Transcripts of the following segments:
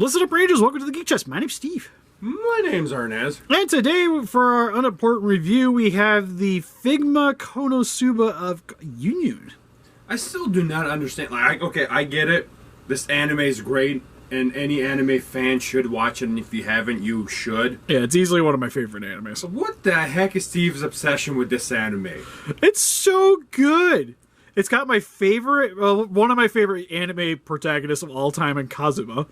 Listen up, Rangers. Welcome to the Geek Chest. My name's Steve. My name's Arnes. And today, for our unimportant review, we have the Figma KonoSuba of YunYun. I still do not understand. Like, okay, I get it. This anime is great, and any anime fan should watch it, and if you haven't, you should. Yeah, it's easily one of my favorite animes. So what the heck is Steve's obsession with this anime? It's so good. It's got my favorite, one of my favorite anime protagonists of all time in Kazuma.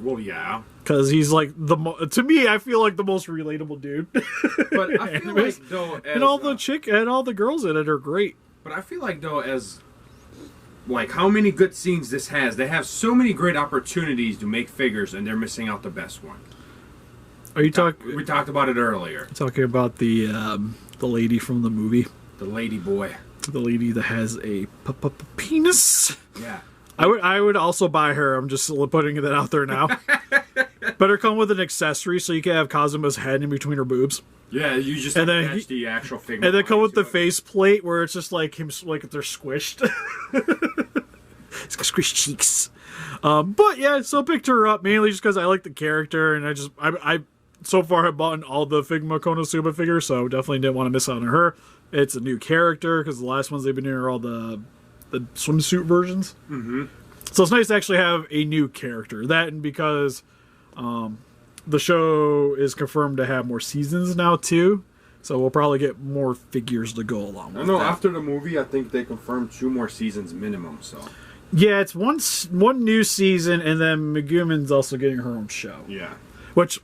Well, yeah. Because he's like, to me, I feel like the most relatable dude. But I feel like, though, as, and all the girls in it are great. But I feel like, though, as like how many good scenes this has, they have so many great opportunities to make figures, and they're missing out the best one. Are you talking? We talked about it earlier. Talking about the lady from the movie, the lady boy, the lady that has a penis. Yeah. I would also buy her. I'm just putting that out there now. Better come with an accessory so you can have Kazuma's head in between her boobs. Yeah, you just attach the actual figure. And then come with the face plate where it's just like him, like they're squished. It's got squished cheeks. But yeah, so I picked her up mainly just because I like the character, and I so far have bought all the Figma KonoSuba figures, so definitely didn't want to miss out on her. It's a new character because the last ones they've been doing are all the swimsuit versions. Mm-hmm. So it's nice to actually have a new character. That, and because the show is confirmed to have more seasons now too, so we'll probably get more figures to go along with. I know. that. After the movie, I think they confirmed 2 more seasons minimum. So yeah, it's one new season, and then Megumin's also getting her own show. Yeah, which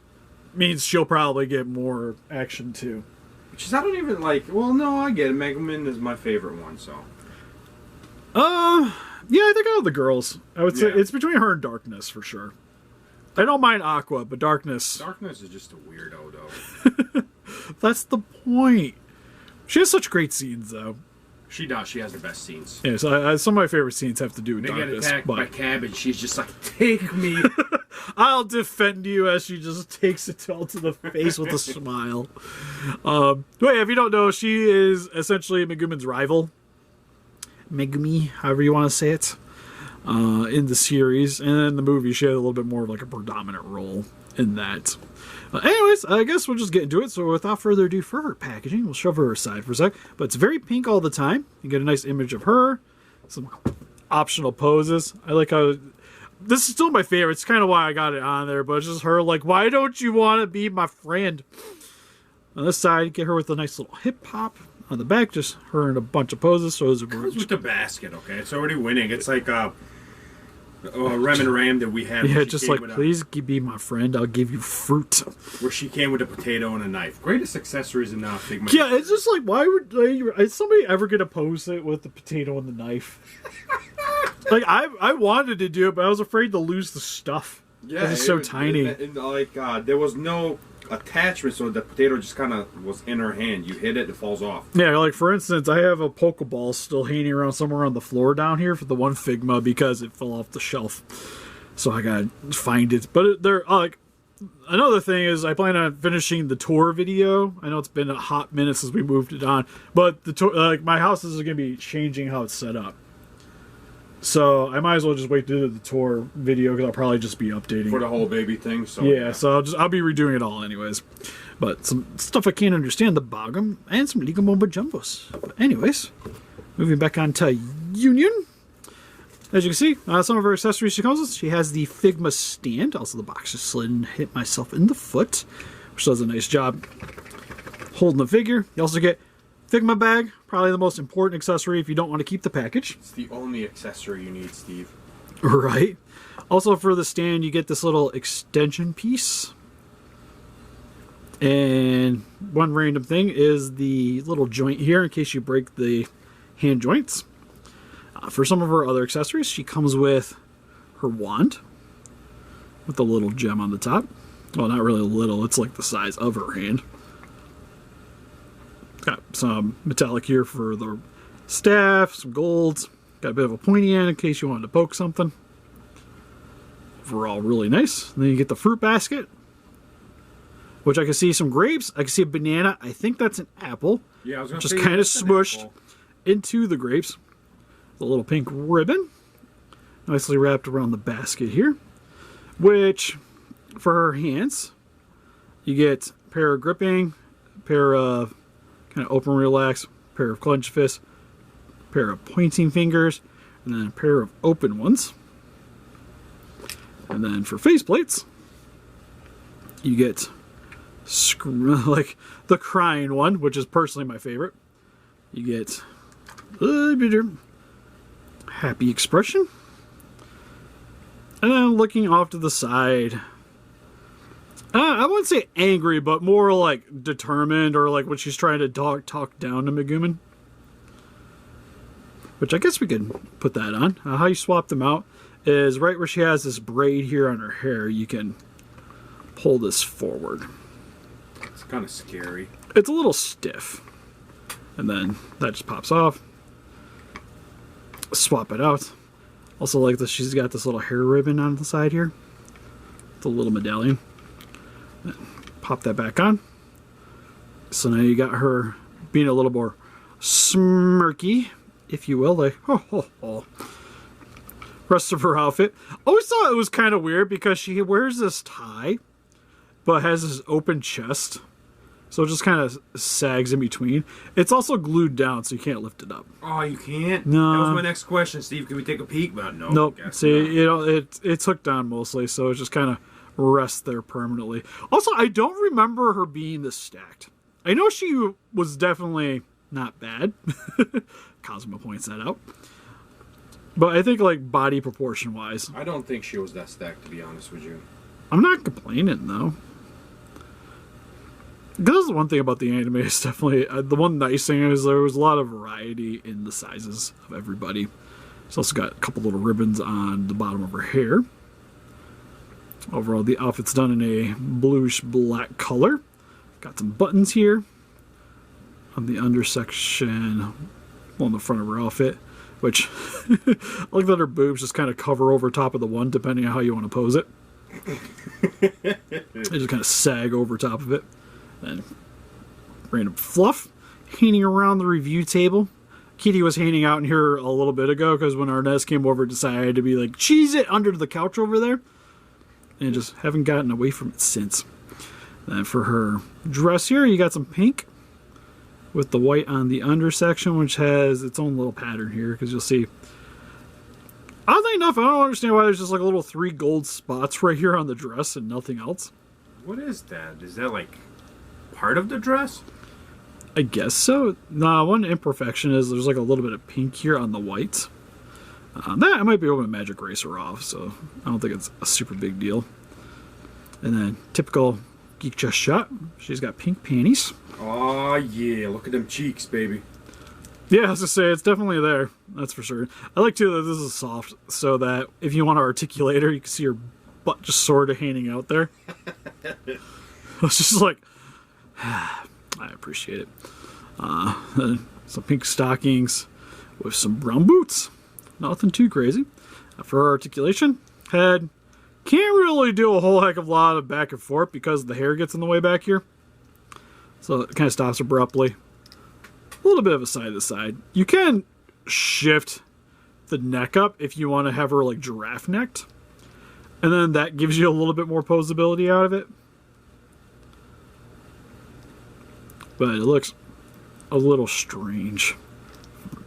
means she'll probably get more action too. Which is, I don't even like. Well, no, I get it. Megumin is my favorite one. So. Yeah, I think out of the girls, I would say it's between her and Darkness for sure. I don't mind Aqua, but Darkness. Darkness is just a weirdo, though. That's the point. She has such great scenes, though. She does. She has the best scenes. Yeah, so some of my favorite scenes have to do with Darkness. They get attacked by Cabbage. She's just like, take me. I'll defend you, as she just takes it all to the face with a smile. But yeah, if you don't know, she is essentially Megumin's rival. Megumi, however you want to say it, in the series. And in the movie, she had a little bit more of like a predominant role in that. Anyways, I guess we'll just get into it. So without further ado, for her packaging, we'll shove her aside for a sec. But it's very pink all the time. You get a nice image of her. Some optional poses. I like how... This is still my favorite. It's kind of why I got it on there. But it's just her like, why don't you want to be my friend? On this side, get her with a nice little hip hop. On the back, just her in a bunch of poses. So it comes with the basket, okay? It's already winning. It's like Rem and Ram that we had. Yeah, just like, please be my friend. I'll give you fruit. Where she came with a potato and a knife. Greatest accessories in Figma. Yeah, it's just like, why would is somebody ever going to pose it with the potato and the knife? Like, I wanted to do it, but I was afraid to lose the stuff. Yeah, it's so tiny. Like, there was no attachment, so the potato just kind of was in her hand. You hit it, it falls off. Yeah, like for instance, I have a Pokeball still hanging around somewhere on the floor down here for the one Figma because it fell off the shelf. So I gotta find it. But they're like, another thing is I plan on finishing the tour video. I know it's been a hot minute since we moved it on, but the tour, like my house is gonna be changing how it's set up. So I might as well just wait to do the tour video because I'll probably just be updating for the whole baby thing. So yeah, so I'll be redoing it all anyways. But some stuff I can't understand, the Bogum and some Liga Momba Jumbos. But anyways, moving back on to YunYun. As you can see, some of her accessories she comes with. She has the Figma stand. Also, the box just slid and hit myself in the foot, which does a nice job holding the figure. You also get Figma bag, probably the most important accessory if you don't want to keep the package. It's the only accessory you need, Steve. Right. Also for the stand, you get this little extension piece. And one random thing is the little joint here in case you break the hand joints. For some of her other accessories, she comes with her wand with a little gem on the top. Well, not really little, it's like the size of her hand. Got some metallic here for the staff, some golds. Got a bit of a pointy end in case you wanted to poke something. Overall, really nice. And then you get the fruit basket, which I can see some grapes. I can see a banana. I think that's an apple. Yeah, I was going to say just kind of smushed into the grapes. The little pink ribbon, nicely wrapped around the basket here. which for her hands, you get a pair of gripping, a pair of kind of open relax, a pair of clenched fists, a pair of pointing fingers, and then a pair of open ones. And then for faceplates, you get like the crying one, which is personally my favorite. You get happy expression, and then looking off to the side. I wouldn't say angry, but more like determined, or like when she's trying to talk down to Megumin. Which I guess we could put that on. How you swap them out is right where she has this braid here on her hair. You can pull this forward. It's kind of scary. It's a little stiff. And then that just pops off. Swap it out. Also like this, she's got this little hair ribbon on the side here. It's a little medallion. Then pop that back on. So now you got her being a little more smirky, if you will. Like, ho, ho, ho. Rest of her outfit. Always thought it was kind of weird because she wears this tie, but has this open chest. So it just kind of sags in between. It's also glued down, so you can't lift it up. Oh, you can't? No. That was my next question, Steve. Can we take a peek? But no. Nope. See, you know, it's hooked on mostly, so it just kind of rests there permanently. Also, I don't remember her being this stacked. I know she was definitely not bad. Cosmo points that out. But I think, like, body proportion-wise. I don't think she was that stacked, to be honest with you. I'm not complaining, though. Because the one thing about the anime is definitely... the one nice thing is there was a lot of variety in the sizes of everybody. She's also got a couple little ribbons on the bottom of her hair. Overall, the outfit's done in a bluish-black color. Got some buttons here on the undersection, well, on the front of her outfit. Which, I like that her boobs just kind of cover over top of the one, depending on how you want to pose it. They just kind of sag over top of it. And random fluff hanging around the review table. Kitty was hanging out in here a little bit ago because when Arnes came over, decided to be like, cheese it under the couch over there. And just haven't gotten away from it since. And for her dress here, you got some pink with the white on the undersection, which has its own little pattern here, because you'll see. Oddly enough, I don't understand why there's just like a little 3 gold spots right here on the dress and nothing else. What is that? Is that like part of the dress? I guess so. Nah, one imperfection is there's like a little bit of pink here on the white. That I might be able to magic eraser off, so I don't think it's a super big deal. And then typical geek chest shot. She's got pink panties. Oh yeah, look at them cheeks, baby. Yeah, I was gonna say it's definitely there. That's for sure. I like too that this is soft, so that if you want to articulate her, you can see her butt just sort of hanging out there. It's just like, I appreciate it. Some pink stockings with some brown boots. Nothing too crazy. For her articulation, head can't really do a whole heck of a lot of back and forth because the hair gets in the way back here. So it kind of stops abruptly. A little bit of a side to side. You can shift the neck up if you want to have her like giraffe necked. And then that gives you a little bit more posability out of it. But it looks a little strange.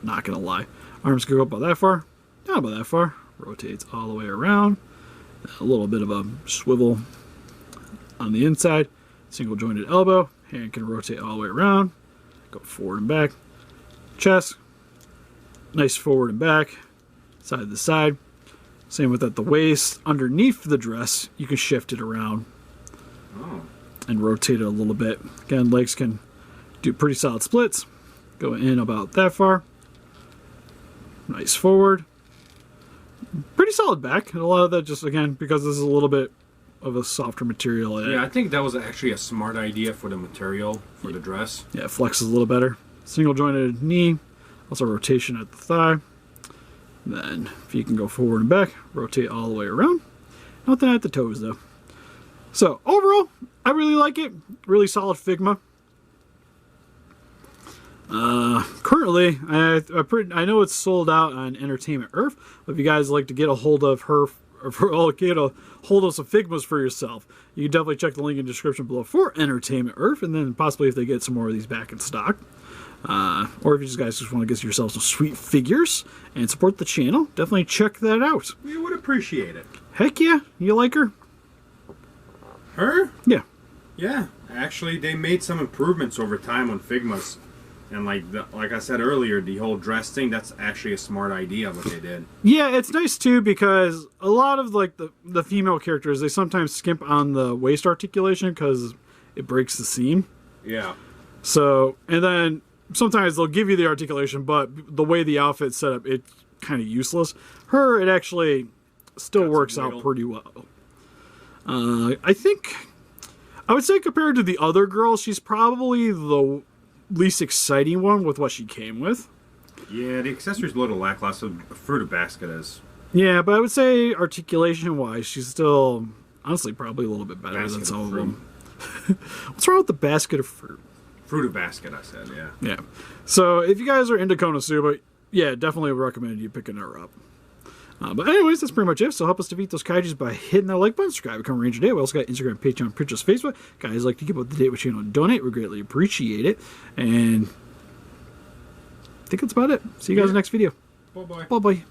Not gonna lie. Arms go up about that far. Not about that far. Rotates all the way around. A little bit of a swivel on the inside. Single jointed elbow. Hand can rotate all the way around. Go forward and back. Chest. Nice forward and back. Side to side. Same with at the waist. Underneath the dress, you can shift it around. Oh. And rotate it a little bit. Again, legs can do pretty solid splits. Go in about that far. Nice forward. Pretty solid back. And a lot of that just, again, because this is a little bit of a softer material. Yeah, I think that was actually a smart idea for the material, for the dress. Yeah, it flexes a little better. Single jointed knee. Also rotation at the thigh. Then, if you can go forward and back, rotate all the way around. Nothing at the toes, though. So, overall, I really like it. Really solid Figma. Currently, I know it's sold out on Entertainment Earth, but if you guys like to get a hold of her get a hold of some Figmas for yourself, you can definitely check the link in the description below for Entertainment Earth, and then possibly if they get some more of these back in stock. Or if you guys just want to get yourself some sweet figures and support the channel, definitely check that out. We would appreciate it. Heck yeah. You like her? Her? Yeah. Yeah. Actually, they made some improvements over time on Figmas. And like I said earlier, the whole dress thing, that's actually a smart idea what they did. Yeah, it's nice too because a lot of like the female characters, they sometimes skimp on the waist articulation because it breaks the seam. Yeah. So, and then sometimes they'll give you the articulation, but the way the outfit's set up, it's kind of useless. Her, it actually still works out pretty well. I think, I would say compared to the other girls, she's probably the least exciting one with what she came with. Yeah, the accessory's a little lackluster. Fruit basket is. Yeah, but I would say articulation-wise, she's still, honestly, probably a little bit better than some of them. What's wrong with the basket of fruit? Fruit basket, I said, yeah. Yeah. So if you guys are into KonoSuba, yeah, definitely recommend you picking her up. But anyways, that's pretty much it. So help us defeat those kaijus by hitting that like button, subscribe, become a Ranger Today. We also got Instagram, Patreon, Pinterest, Facebook. Guys like to keep up to date with channel and donate. We greatly appreciate it. And I think that's about it. See you guys in the next video. Bye-bye. Bye-bye.